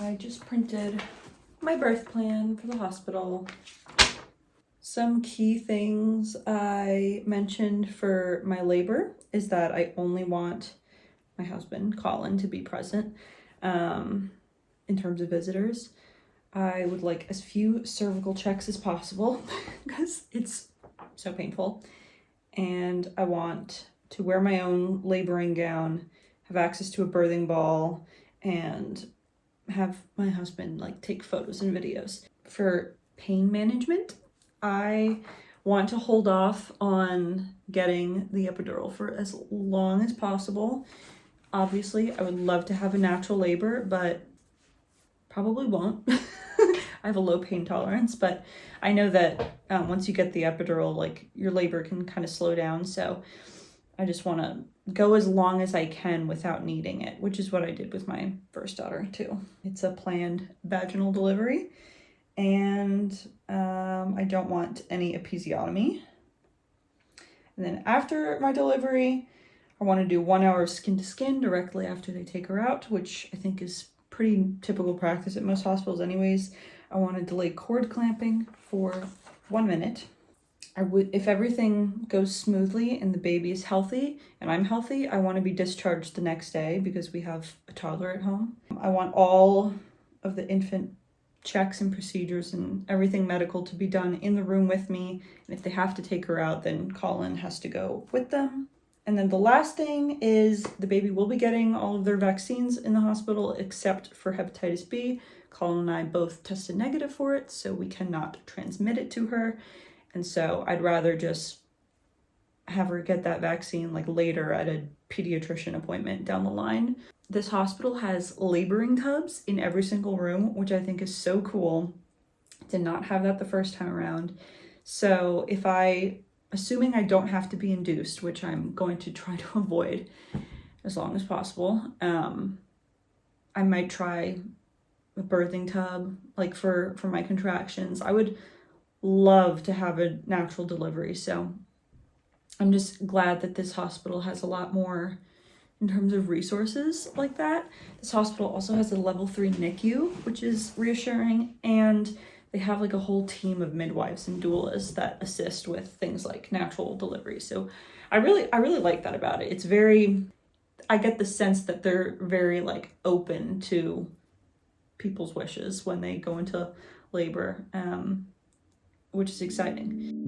I just printed my birth plan for the hospital. Some key things I mentioned for my labor is that I only want my husband, Colin, to be present in terms of visitors. I would like as few cervical checks as possible because it's so painful. And I want to wear my own laboring gown, have access to a birthing ball, and have my husband like take photos and videos. For pain management, I want to hold off on getting the epidural for as long as possible. Obviously, I would love to have a natural labor, but probably won't. I have a low pain tolerance, but I know that once you get the epidural, like your labor can kind of slow down. So I just want to go as long as I can without needing it, which is what I did with my first daughter too. It's a planned vaginal delivery, and I don't want any episiotomy. And then after my delivery, I want to do 1 hour of skin to skin directly after they take her out, which I think is pretty typical practice at most hospitals anyways. I want to delay cord clamping for 1 minute. If everything goes smoothly and the baby is healthy and I'm healthy, I want to be discharged the next day because we have a toddler at home. I want all of the infant checks and procedures and everything medical to be done in the room with me. And if they have to take her out, then Colin has to go with them. And then the last thing is the baby will be getting all of their vaccines in the hospital except for hepatitis B. Colin and I both tested negative for it, so we cannot transmit it to her. And so I'd rather just have her get that vaccine like later at a pediatrician appointment down the line. This hospital has laboring tubs in every single room, which I think is so cool. Did not have that the first time around. So assuming I don't have to be induced, which I'm going to try to avoid as long as possible, I might try a birthing tub, like for my contractions. I would love to have a natural delivery, so I'm just glad that this hospital has a lot more in terms of resources like that. This hospital also has a level 3 NICU, which is reassuring, and they have like a whole team of midwives and doulas that assist with things like natural delivery. So I really like that about it. It's I get the sense that they're very like open to people's wishes when they go into labor, which is exciting.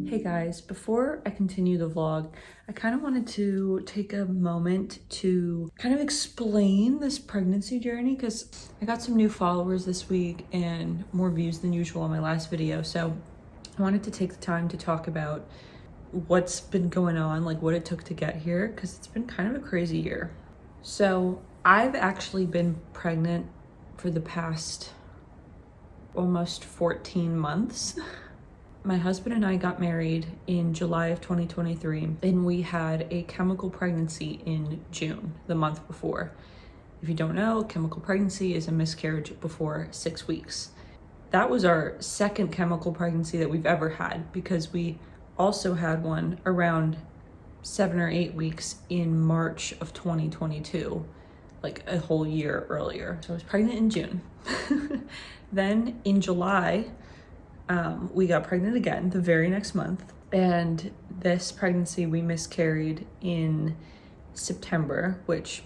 Hey guys, before I continue the vlog, I kind of wanted to take a moment to kind of explain this pregnancy journey because I got some new followers this week and more views than usual on my last video. So I wanted to take the time to talk about what's been going on, like what it took to get here, because it's been kind of a crazy year. So I've actually been pregnant for the past almost 14 months. My husband and I got married in July of 2023, and we had a chemical pregnancy in June, the month before. If you don't know, chemical pregnancy is a miscarriage before 6 weeks. That was our second chemical pregnancy that we've ever had, because we also had one around 7 or 8 weeks in March of 2022, like a whole year earlier. So I was pregnant in June. Then in July, we got pregnant again the very next month, and this pregnancy we miscarried in September, which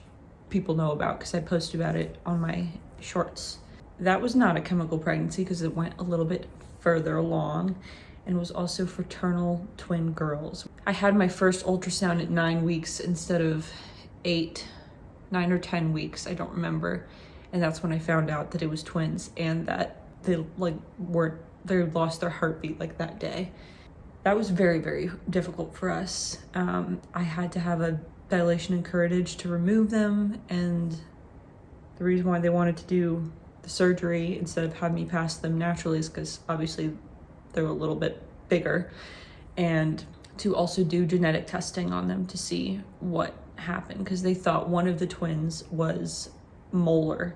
people know about because I posted about it on my shorts. That was not a chemical pregnancy because it went a little bit further along and was also fraternal twin girls. I had my first ultrasound at 9 weeks instead of 9 or 10 weeks, I don't remember, and that's when I found out that it was twins and that they lost their heartbeat like that day. That was very, very difficult for us. I had to have a dilation and curettage to remove them, and the reason why they wanted to do the surgery instead of have me pass them naturally is because obviously they're a little bit bigger, and to also do genetic testing on them to see what happened, because they thought one of the twins was molar.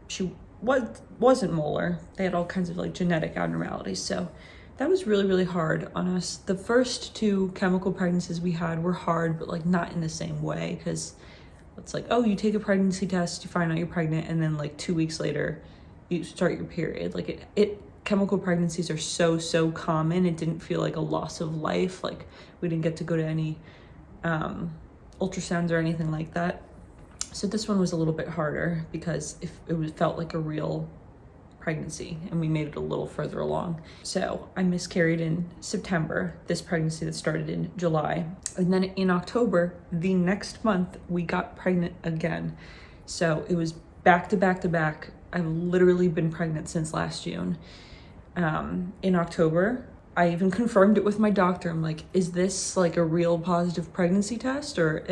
She wasn't molar. They had all kinds of like genetic abnormalities. So that was really, really hard on us. The first 2 chemical pregnancies we had were hard, but like not in the same way, because it's like, oh, you take a pregnancy test, you find out you're pregnant, and then like 2 weeks later you start your period. Like chemical pregnancies are so common. It didn't feel like a loss of life. Like we didn't get to go to any ultrasounds or anything like that. So this one was a little bit harder because felt like a real pregnancy, and we made it a little further along. So I miscarried in September, this pregnancy that started in July. And then in October, the next month, we got pregnant again. So it was back to back to back. I've literally been pregnant since last June. In October, I even confirmed it with my doctor. I'm like, is this like a real positive pregnancy test, or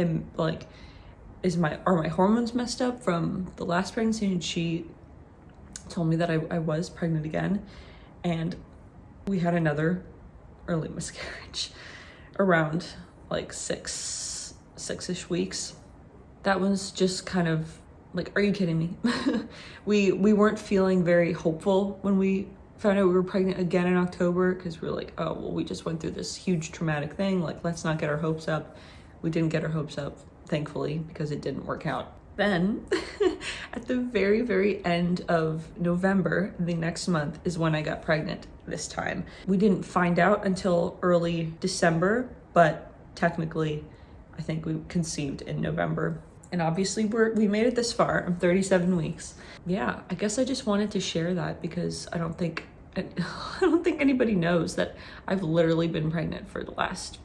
are my hormones messed up from the last pregnancy? And she told me that I was pregnant again, and we had another early miscarriage around like six-ish weeks. That was just kind of like, are you kidding me? We weren't feeling very hopeful when we found out we were pregnant again in October, because we were like, oh, well, we just went through this huge traumatic thing. Like, let's not get our hopes up. We didn't get our hopes up, thankfully, because it didn't work out. Then at the very, very end of November, the next month, is when I got pregnant this time. We didn't find out until early December, but technically I think we conceived in November. And obviously we made it this far. I'm 37 weeks. Yeah, I guess I just wanted to share that because I don't think anybody knows that I've literally been pregnant for the last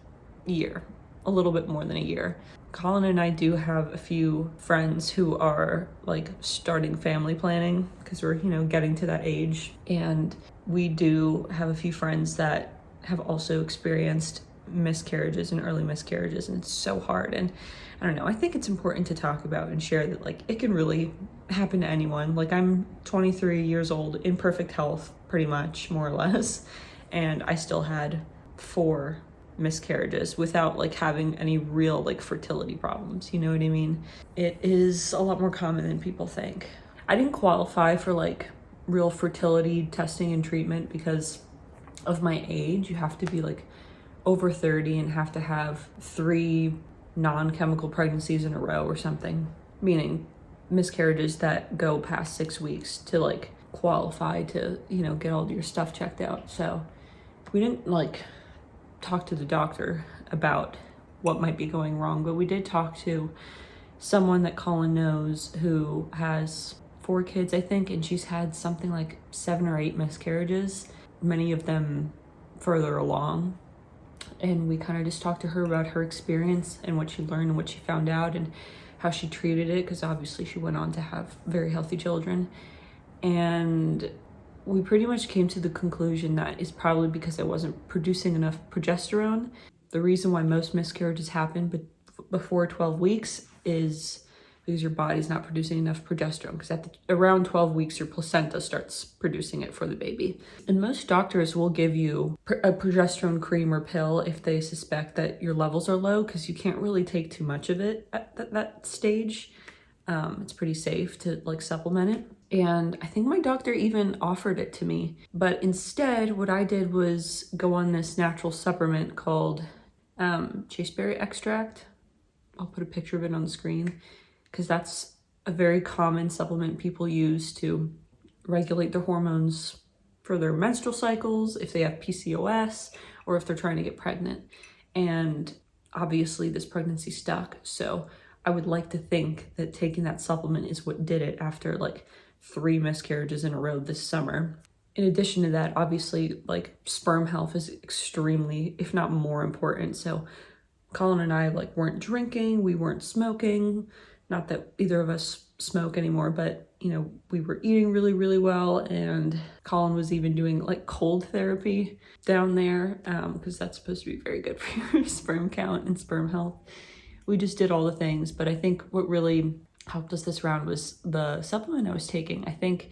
year, a little bit more than a year. Colin and I do have a few friends who are like starting family planning, because we're, getting to that age. And we do have a few friends that have also experienced miscarriages and early miscarriages, and it's so hard. And I don't know, I think it's important to talk about and share that like it can really happen to anyone. Like, I'm 23 years old in perfect health, pretty much, more or less, and I still had 4 miscarriages without like having any real like fertility problems, you know what I mean? It is a lot more common than people think. I didn't qualify for like real fertility testing and treatment because of my age. You have to be like over 30 and have to have 3 non-chemical pregnancies in a row or something, meaning miscarriages that go past 6 weeks to like qualify to, get all your stuff checked out. So we didn't like talk to the doctor about what might be going wrong, but we did talk to someone that Colin knows who has 4 kids, I think, and she's had something like 7 or 8 miscarriages, many of them further along. And we kind of just talked to her about her experience and what she learned and what she found out and how she treated it, because obviously she went on to have very healthy children. And we pretty much came to the conclusion that it's probably because I wasn't producing enough progesterone. The reason why most miscarriages happen before 12 weeks is because your body's not producing enough progesterone, because around 12 weeks your placenta starts producing it for the baby. And most doctors will give you a progesterone cream or pill if they suspect that your levels are low, because you can't really take too much of it at that stage. It's pretty safe to like supplement it. And I think my doctor even offered it to me, but instead what I did was go on this natural supplement called chasteberry extract. I'll put a picture of it on the screen, because that's a very common supplement people use to regulate their hormones for their menstrual cycles, if they have PCOS, or if they're trying to get pregnant. And obviously this pregnancy stuck, so I would like to think that taking that supplement is what did it after like 3 miscarriages in a row this summer. In addition to that, obviously, like, sperm health is extremely, if not more important. So Colin and I like weren't drinking, we weren't smoking, not that either of us smoke anymore, but we were eating really, really well. And Colin was even doing like cold therapy down there, because that's supposed to be very good for your sperm count and sperm health. We just did all the things, but I think what really helped us this round was the supplement I was taking. I think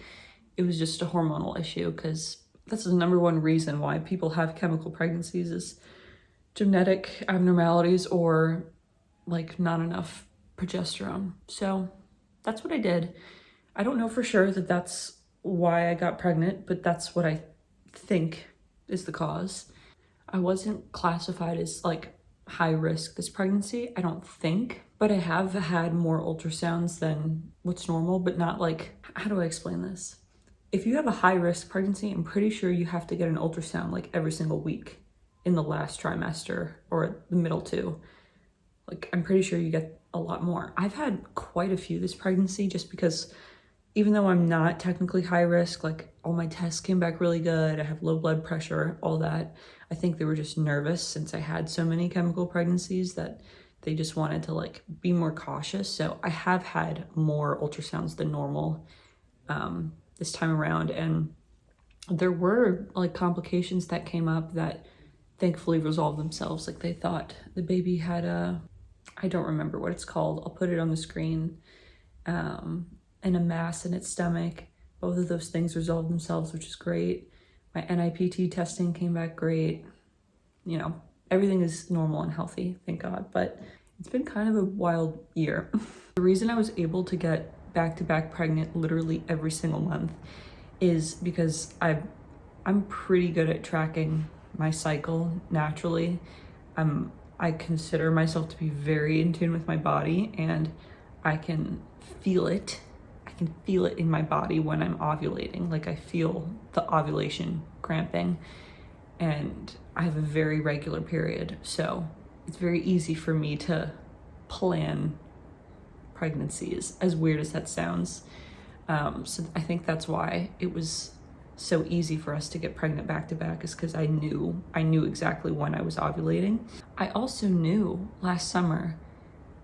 it was just a hormonal issue, because that's the number one reason why people have chemical pregnancies is genetic abnormalities or like not enough progesterone. So that's what I did. I don't know for sure that that's why I got pregnant, but that's what I think is the cause. I wasn't classified as like high risk this pregnancy, I don't think, but I have had more ultrasounds than what's normal, but not like, how do I explain this? If you have a high risk pregnancy, I'm pretty sure you have to get an ultrasound like every single week in the last trimester or the middle two. Like, I'm pretty sure you get a lot more. I've had quite a few this pregnancy just because even though I'm not technically high risk, like all my tests came back really good. I have low blood pressure, all that. I think they were just nervous since I had so many chemical pregnancies that they just wanted to like be more cautious. So I have had more ultrasounds than normal this time around. And there were like complications that came up that thankfully resolved themselves. Like they thought the baby had I don't remember what it's called. I'll put it on the screen. And a mass in its stomach. Both of those things resolved themselves, which is great. My NIPT testing came back great. You know, everything is normal and healthy, thank God. But it's been kind of a wild year. The reason I was able to get back-to-back pregnant literally every single month is because I'm pretty good at tracking my cycle naturally. I consider myself to be very in tune with my body, and I can feel it. I can feel it in my body when I'm ovulating. Like I feel the ovulation cramping, and I have a very regular period. So it's very easy for me to plan pregnancies, as weird as that sounds. So I think that's why it was so easy for us to get pregnant back to back, is because I knew exactly when I was ovulating. I also knew last summer,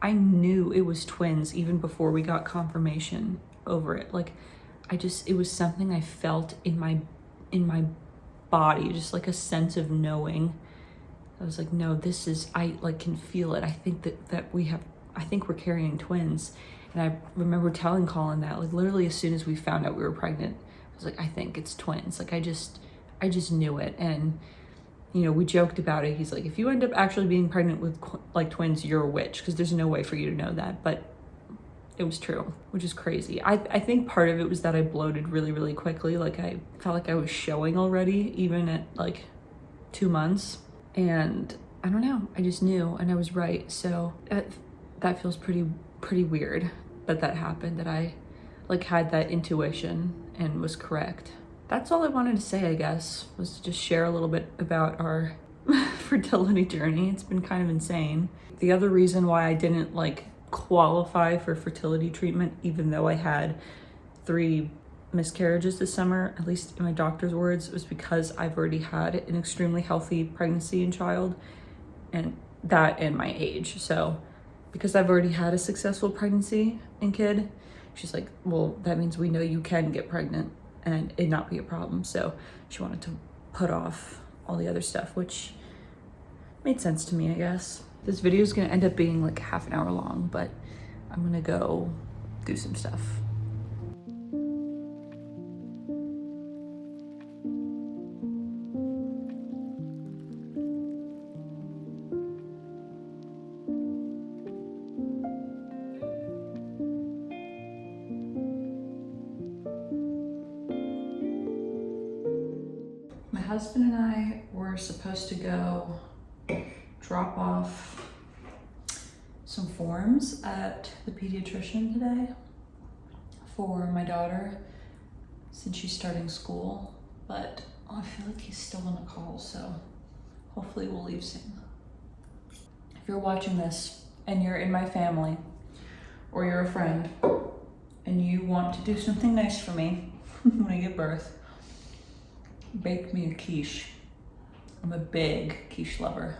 I knew it was twins even before we got confirmation over it. Like it was something I felt in my body, just like a sense of knowing. I was like, no, this is, I like can feel it. I think I think we're carrying twins. And I remember telling Colin that, like literally as soon as we found out we were pregnant, I was like, I think it's twins. Like I just knew it. And you know, we joked about it. He's like, if you end up actually being pregnant with like twins, you're a witch, because there's no way for you to know that. But it was true, which is crazy. I think part of it was that I bloated really, really quickly. Like I felt like I was showing already, even at like 2 months. And I don't know, I just knew, and I was right. So that feels pretty weird that happened, that I like had that intuition and was correct. That's all I wanted to say, I guess, was to just share a little bit about our fertility journey. It's been kind of insane. The other reason why I didn't like qualify for fertility treatment, even though I had 3 miscarriages this summer, at least in my doctor's words, was because I've already had an extremely healthy pregnancy and child, and my age. So because I've already had a successful pregnancy and kid, she's like, well, that means we know you can get pregnant and it not be a problem. So she wanted to put off all the other stuff, which made sense to me, I guess. This video is gonna end up being like half an hour long, but I'm gonna go do some stuff. My husband and I were supposed to go drop off some forms at the pediatrician today for my daughter, since she's starting school, but I feel like he's still on a call, so hopefully we'll leave soon. If you're watching this and you're in my family, or you're a friend, and you want to do something nice for me when I give birth, bake me a quiche. I'm a big quiche lover.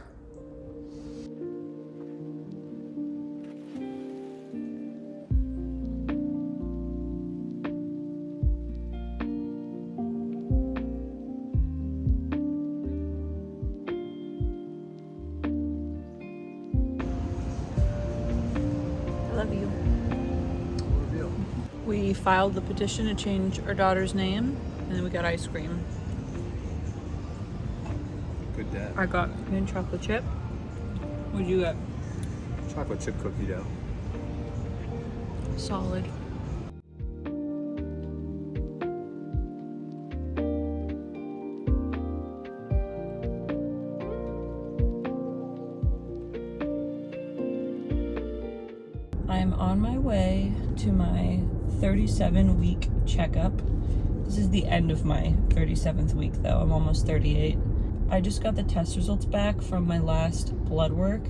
I love you. We filed the petition to change our daughter's name, and then we got ice cream. Good dad. I got green chocolate chip. What'd you get? Chocolate chip cookie dough. Solid. I'm on my way to my 37-week checkup. This is the end of my 37th week though. I'm almost 38. I just got the test results back from my last blood work,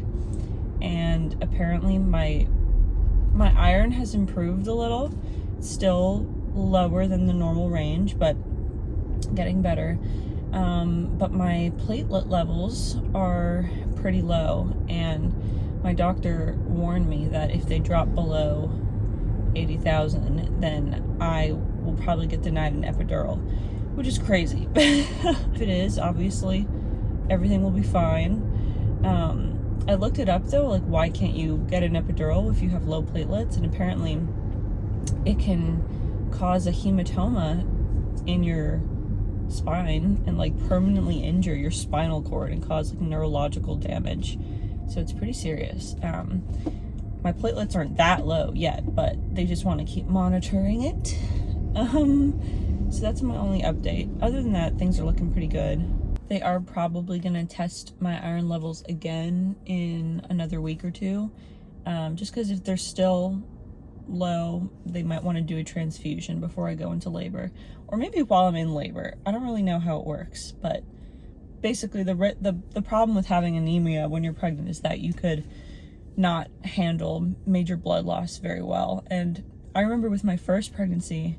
and apparently my iron has improved a little. It's still lower than the normal range, but getting better. But my platelet levels are pretty low, and my doctor warned me that if they drop below 80,000, then I will probably get denied an epidural, which is crazy. If it is, obviously, everything will be fine. I looked it up though, like why can't you get an epidural if you have low platelets? And apparently it can cause a hematoma in your spine and like permanently injure your spinal cord and cause like neurological damage. So it's pretty serious. My platelets aren't that low yet, but they just want to keep monitoring it. So that's my only update. Other than that, things are looking pretty good. They are probably going to test my iron levels again in another week or two. Just because if they're still low, they might want to do a transfusion before I go into labor. Or maybe while I'm in labor. I don't really know how it works, but basically the problem with having anemia when you're pregnant is that you could not handle major blood loss very well. And I remember with my first pregnancy,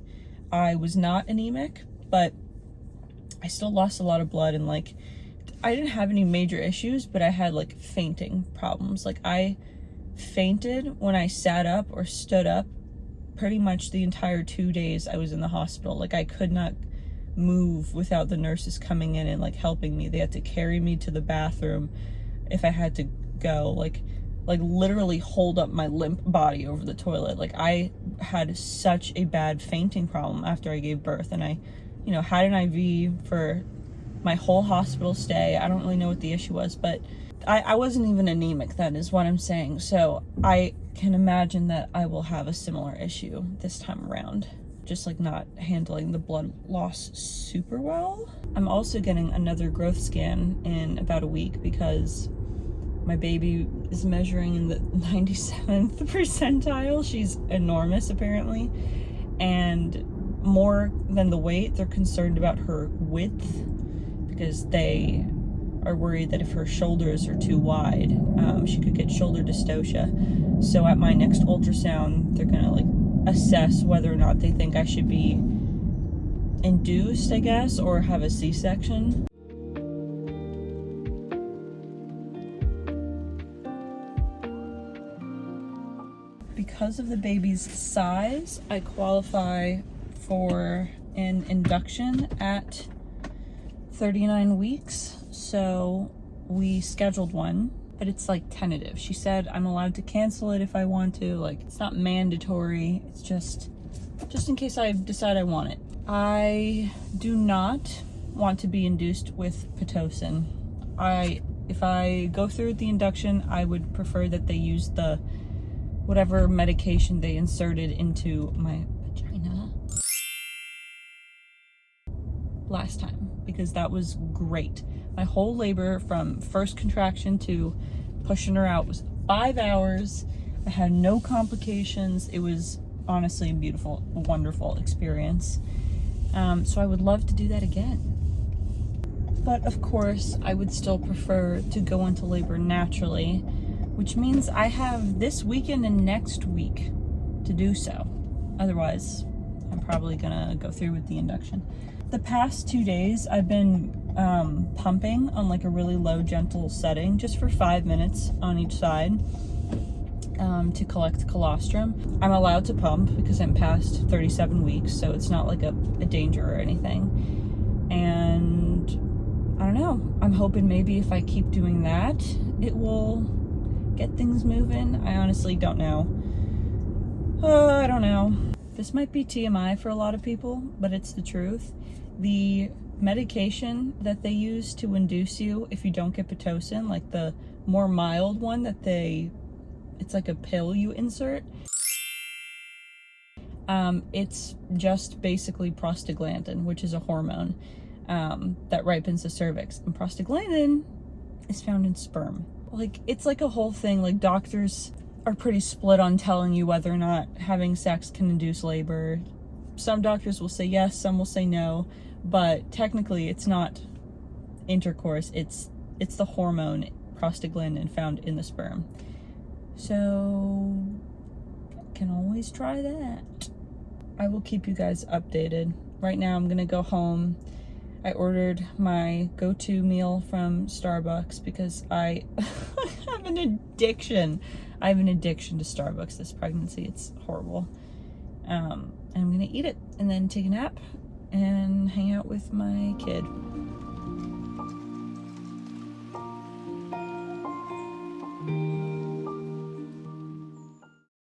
I was not anemic, but I still lost a lot of blood, and like I didn't have any major issues, but I had like fainting problems. Like I fainted when I sat up or stood up pretty much the entire 2 days I was in the hospital. Like I could not move without the nurses coming in and like helping me. They had to carry me to the bathroom if I had to go, like literally hold up my limp body over the toilet. Like I had such a bad fainting problem after I gave birth, and I, had an IV for my whole hospital stay. I don't really know what the issue was, but I wasn't even anemic then, is what I'm saying. So I can imagine that I will have a similar issue this time around. Just like not handling the blood loss super well. I'm also getting another growth scan in about a week because my baby is measuring in the 97th percentile. She's enormous apparently. And more than the weight, they're concerned about her width because they are worried that if her shoulders are too wide, she could get shoulder dystocia. So at my next ultrasound, they're gonna like assess whether or not they think I should be induced, I guess, or have a C-section. Because of the baby's size, I qualify for an induction at 39 weeks. So we scheduled one, but it's like tentative. She said I'm allowed to cancel it if I want to. Like it's not mandatory. It's just in case I decide I want it. I do not want to be induced with Pitocin. If I go through with the induction, I would prefer that they use the whatever medication they inserted into my vagina last time, because that was great. My whole labor from first contraction to pushing her out was 5 hours. I had no complications. It was honestly a beautiful, wonderful experience. So I would love to do that again. But of course, I would still prefer to go into labor naturally, which means I have this weekend and next week to do so. Otherwise, I'm probably gonna go through with the induction. The past 2 days, I've been pumping on like a really low, gentle setting, just for 5 minutes on each side to collect colostrum. I'm allowed to pump because I'm past 37 weeks, so it's not like a danger or anything. And I don't know, I'm hoping maybe if I keep doing that, it will get things moving. I honestly don't know. I don't know. This might be TMI for a lot of people, but it's the truth. The medication that they use to induce you if you don't get Pitocin, like the more mild one that it's like a pill you insert. It's just basically prostaglandin, which is a hormone that ripens the cervix. And prostaglandin is found in sperm. Like, it's like a whole thing. Like, doctors are pretty split on telling you whether or not having sex can induce labor. Some doctors will say yes, some will say no, but technically it's not intercourse, it's the hormone prostaglandin found in the sperm. So can always try that. I will keep you guys updated. Right now I'm gonna go home. I ordered my go-to meal from Starbucks because I have an addiction. I have an addiction to Starbucks this pregnancy. It's horrible. And I'm gonna eat it and then take a nap and hang out with my kid.